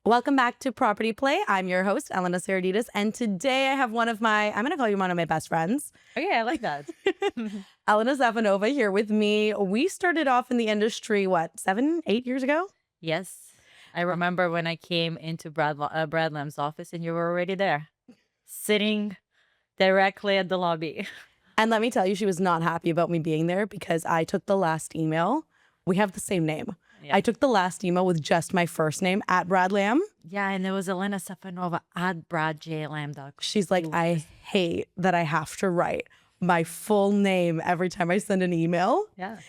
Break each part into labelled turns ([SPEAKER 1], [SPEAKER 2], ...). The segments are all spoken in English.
[SPEAKER 1] Welcome back to Property Play. I'm your host, Elena Saradidis, and today I have I'm going to call you one of my best friends,
[SPEAKER 2] Okay, I like that.
[SPEAKER 1] Elena Safonova here with me. We started off in the industry, what, 7, 8 years ago?
[SPEAKER 2] Yes. I remember when I came into Brad Lamb's office and you were already there, sitting directly at the lobby.
[SPEAKER 1] And let me tell you, she was not happy about me being there because I took the last email. We have the same name.
[SPEAKER 2] Yeah.
[SPEAKER 1] I took the last email with just my first name at Brad Lamb.
[SPEAKER 2] Yeah, and there was Elena Safonova at bradjlam.com.
[SPEAKER 1] She's like, I hate that I have to write my full name every time I send an email.
[SPEAKER 2] Yeah.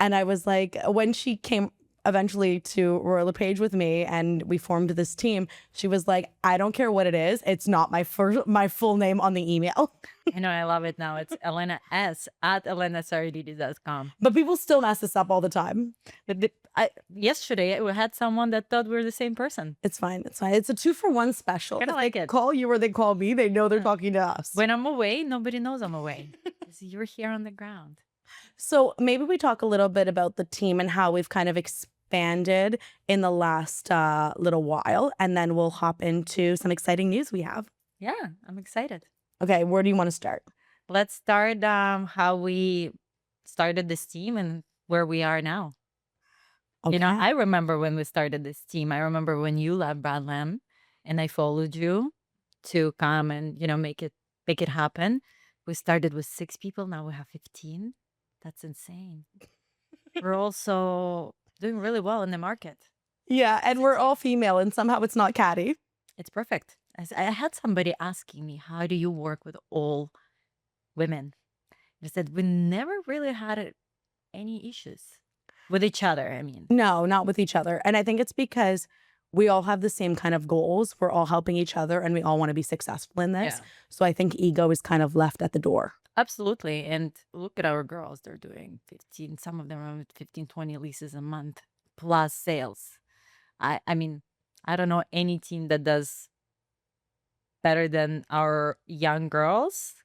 [SPEAKER 1] And I was like, when she came eventually to Royal LePage with me and we formed this team, she was like, I don't care what it is. It's not my full name on the email.
[SPEAKER 2] I know, I love it now. It's Elena S at elenasaradidis.com.
[SPEAKER 1] But people still mess this up all the time.
[SPEAKER 2] But yesterday, we had someone that thought we were the same person.
[SPEAKER 1] It's fine. It's fine. It's a 2-for-1 special.
[SPEAKER 2] Kinda
[SPEAKER 1] If
[SPEAKER 2] like
[SPEAKER 1] they
[SPEAKER 2] it.
[SPEAKER 1] call you or they call me, they know they're talking to us.
[SPEAKER 2] When I'm away, nobody knows I'm away. 'Cause you're here on the ground.
[SPEAKER 1] So maybe we talk a little bit about the team and how we've kind of expanded in the last little while, and then we'll hop into some exciting news we have.
[SPEAKER 2] Yeah, I'm excited.
[SPEAKER 1] Okay, where do you want to start?
[SPEAKER 2] Let's start how we started this team and where we are now.
[SPEAKER 1] Okay.
[SPEAKER 2] You know, I remember when we started this team. I remember when you left Brad Lamb and I followed you to come and, make it happen. We started with 6 people. Now we have 15. That's insane. We're also doing really well in the market.
[SPEAKER 1] Yeah, and we're all female, and somehow it's not catty.
[SPEAKER 2] It's perfect. I had somebody asking me, how do you work with all women? I said, we never really had any issues with each other. I mean,
[SPEAKER 1] No, not with each other. And I think it's because we all have the same kind of goals. We're all helping each other, and we all want to be successful in this.
[SPEAKER 2] Yeah.
[SPEAKER 1] So I think ego is kind of left at the door.
[SPEAKER 2] Absolutely. And look at our girls. They're doing 15, some of them are with 15, 20 leases a month plus sales. I mean, I don't know any team that does better than our young girls.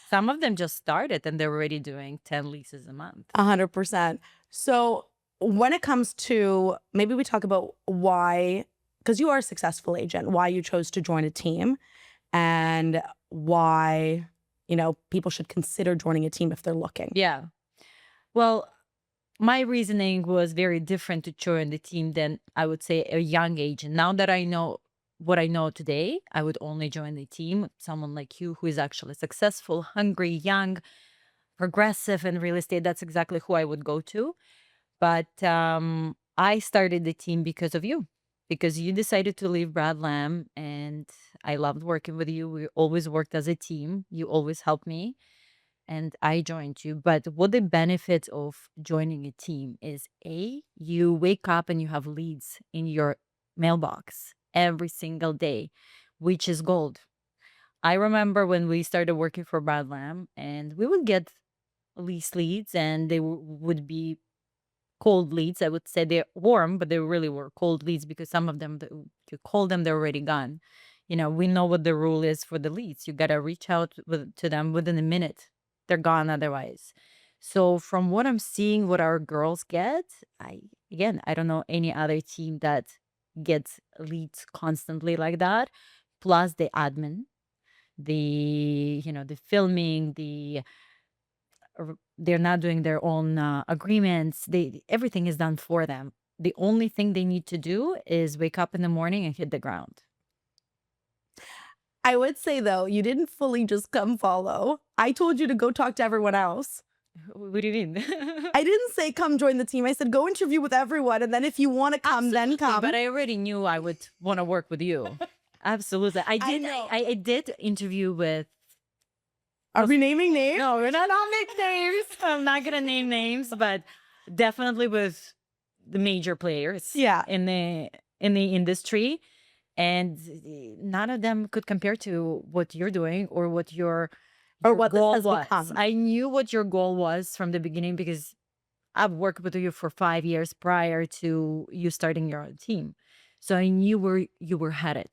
[SPEAKER 2] Some of them just started and they're already doing 10 leases a month.
[SPEAKER 1] 100%. So when it comes to, maybe we talk about why, because you are a successful agent, why you chose to join a team and why, people should consider joining a team if they're looking.
[SPEAKER 2] Yeah. Well, my reasoning was very different to join the team than I would say a young agent. Now that I know what I know today, I would only join the team, someone like you who is actually successful, hungry, young, progressive in real estate. That's exactly who I would go to. But I started the team because of you, because you decided to leave Brad Lamb, and I loved working with you. We always worked as a team. You always helped me, and I joined you. But what the benefits of joining a team is, you wake up and you have leads in your mailbox every single day, which is gold. I remember when we started working for Brad Lamb, and we would get lease leads, and they would be cold leads. I would say they're warm, but they really were cold leads because some of them, you call them, they're already gone. We know what the rule is for the leads. You got to reach out to them within a minute. They're gone otherwise. So from what I'm seeing, what our girls get, I don't know any other team that gets leads constantly like that. Plus the admin, the filming, they're not doing their own agreements. Everything is done for them. The only thing they need to do is wake up in the morning and hit the ground.
[SPEAKER 1] I would say, though, you didn't fully just come follow. I told you to go talk to everyone else.
[SPEAKER 2] What do you mean?
[SPEAKER 1] I didn't say come join the team. I said go interview with everyone, and then if you want to come, then come.
[SPEAKER 2] But I already knew I would want to work with you. Absolutely. I did interview with.
[SPEAKER 1] Are we naming names?
[SPEAKER 2] No, we're not naming names. I'm not gonna name names, but definitely with the major players.
[SPEAKER 1] Yeah.
[SPEAKER 2] In the industry, and none of them could compare to what you're doing or what your
[SPEAKER 1] what
[SPEAKER 2] goal
[SPEAKER 1] this has
[SPEAKER 2] was.
[SPEAKER 1] become.
[SPEAKER 2] I knew what your goal was from the beginning because I've worked with you for 5 years prior to you starting your own team. So I knew where you were headed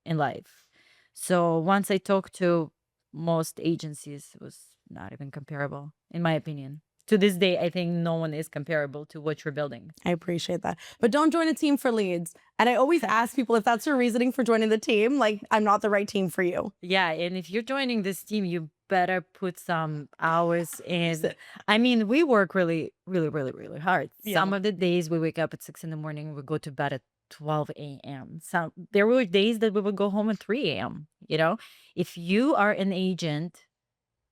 [SPEAKER 2] in life. So once I talked to most agencies, it was not even comparable, in my opinion. to this day, I think no one is comparable to what you're building.
[SPEAKER 1] I appreciate that. But don't join a team for leads. And I always ask people if that's your reasoning for joining the team, like, I'm not the right team for you.
[SPEAKER 2] Yeah, and if you're joining this team, you better put some hours in. I mean, we work really, really, really, really hard. Some
[SPEAKER 1] Yeah.
[SPEAKER 2] of the days we wake up at 6 in the morning, we go to bed at 12 a.m. Some there were days that we would go home at 3 a.m. You know, if you are an agent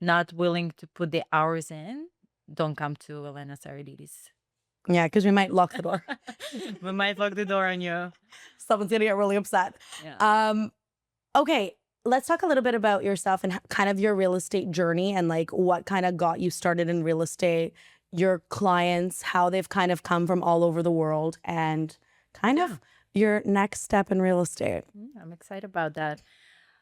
[SPEAKER 2] not willing to put the hours in, don't come to Elena Saradidis.
[SPEAKER 1] Yeah, because we might lock the door.
[SPEAKER 2] We might lock the door on you.
[SPEAKER 1] Someone's gonna get really upset.
[SPEAKER 2] Yeah.
[SPEAKER 1] Okay, let's talk a little bit about yourself and kind of your real estate journey and like what kind of got you started in real estate, your clients, how they've kind of come from all over the world, and kind of your next step in real estate.
[SPEAKER 2] I'm excited about that.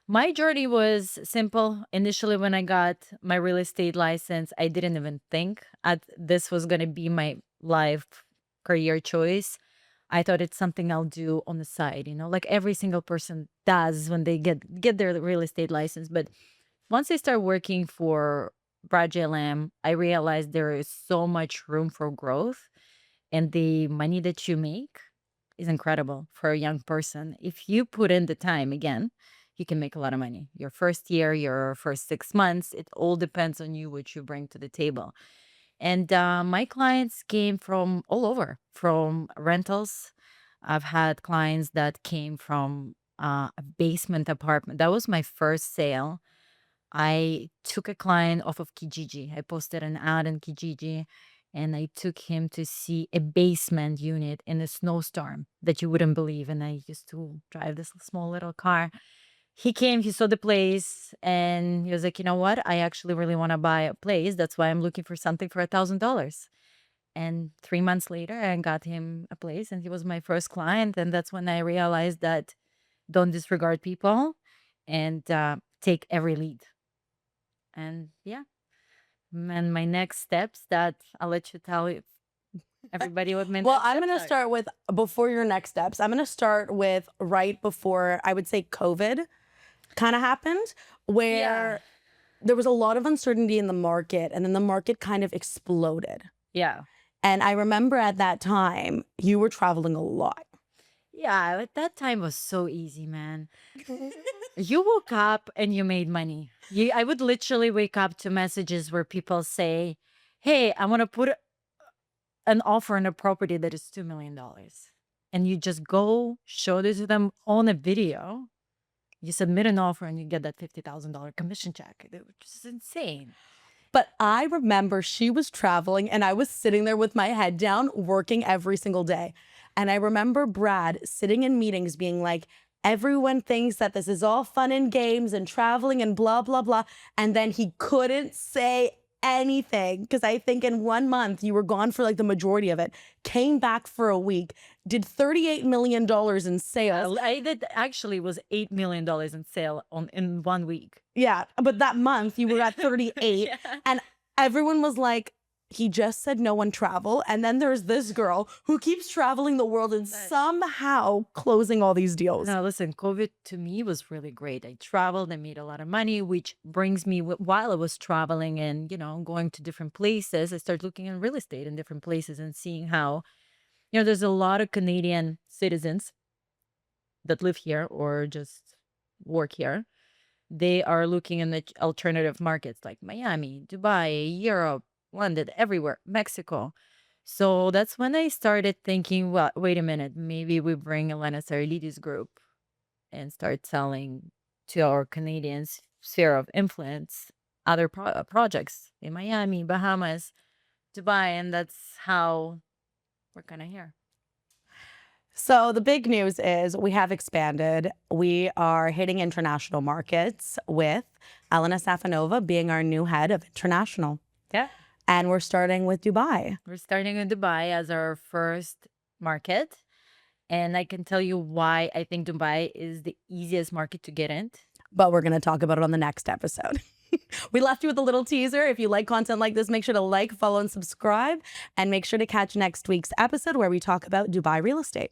[SPEAKER 2] My journey was simple. Initially, when I got my real estate license, I didn't even think this was going to be my life career choice. I thought it's something I'll do on the side, like every single person does when they get their real estate license. But once I start working for Brad JLM, I realized there is so much room for growth, and the money that you make is incredible for a young person. If you put in the time, again, you can make a lot of money. Your first year, your first 6 months, it all depends on you, what you bring to the table. And my clients came from all over, from rentals. I've had clients that came from a basement apartment. That was my first sale. I took a client off of Kijiji. I posted an ad in Kijiji, and I took him to see a basement unit in a snowstorm that you wouldn't believe. And I used to drive this small little car. He came, he saw the place, and he was like, you know what? I actually really want to buy a place. That's why I'm looking for something for $1,000. And 3 months later, I got him a place, and he was my first client. And that's when I realized that don't disregard people, and take every lead. And yeah, and my next steps that I'll let you tell everybody what my
[SPEAKER 1] Well,
[SPEAKER 2] next
[SPEAKER 1] I'm
[SPEAKER 2] steps
[SPEAKER 1] going to
[SPEAKER 2] are.
[SPEAKER 1] start with before your next steps. I'm going to start with right before, I would say, COVID kind of happened, where there was a lot of uncertainty in the market, and then the market kind of exploded.
[SPEAKER 2] Yeah.
[SPEAKER 1] And I remember at that time, you were traveling a lot.
[SPEAKER 2] Yeah, at that time was so easy, man. You woke up and you made money. I would literally wake up to messages where people say, hey, I want to put an offer on a property that is $2 million. And you just go show this to them on a video. You submit an offer and you get that $50,000 commission check, which is insane.
[SPEAKER 1] But I remember she was traveling and I was sitting there with my head down, working every single day. And I remember Brad sitting in meetings being like, everyone thinks that this is all fun and games and traveling and blah, blah, blah. And then he couldn't say anything, because I think in 1 month you were gone for like the majority of it, came back for a week, did $38 million in sales.
[SPEAKER 2] I did actually was $8 million in sale in 1 week.
[SPEAKER 1] Yeah, but that month you were at 38.
[SPEAKER 2] Yeah.
[SPEAKER 1] And everyone was like, he just said no one travel. And then there's this girl who keeps traveling the world and somehow closing all these deals.
[SPEAKER 2] No, listen, COVID to me was really great. I traveled, I made a lot of money, which brings me, while I was traveling and, going to different places, I started looking at real estate in different places and seeing how, there's a lot of Canadian citizens that live here or just work here. They are looking in the alternative markets like Miami, Dubai, Europe, London, everywhere, Mexico. So that's when I started thinking, well, wait a minute, maybe we bring Elena Saradidis group and start selling to our Canadian sphere of influence other projects in Miami, Bahamas, Dubai, and that's how we're kind of here.
[SPEAKER 1] So the big news is we have expanded. We are hitting international markets with Elena Safonova being our new head of international.
[SPEAKER 2] Yeah.
[SPEAKER 1] And we're starting with Dubai.
[SPEAKER 2] We're starting in Dubai as our first market. And I can tell you why I think Dubai is the easiest market to get in.
[SPEAKER 1] But we're going to talk about it on the next episode. We left you with a little teaser. If you like content like this, make sure to like, follow, and subscribe. And make sure to catch next week's episode where we talk about Dubai real estate.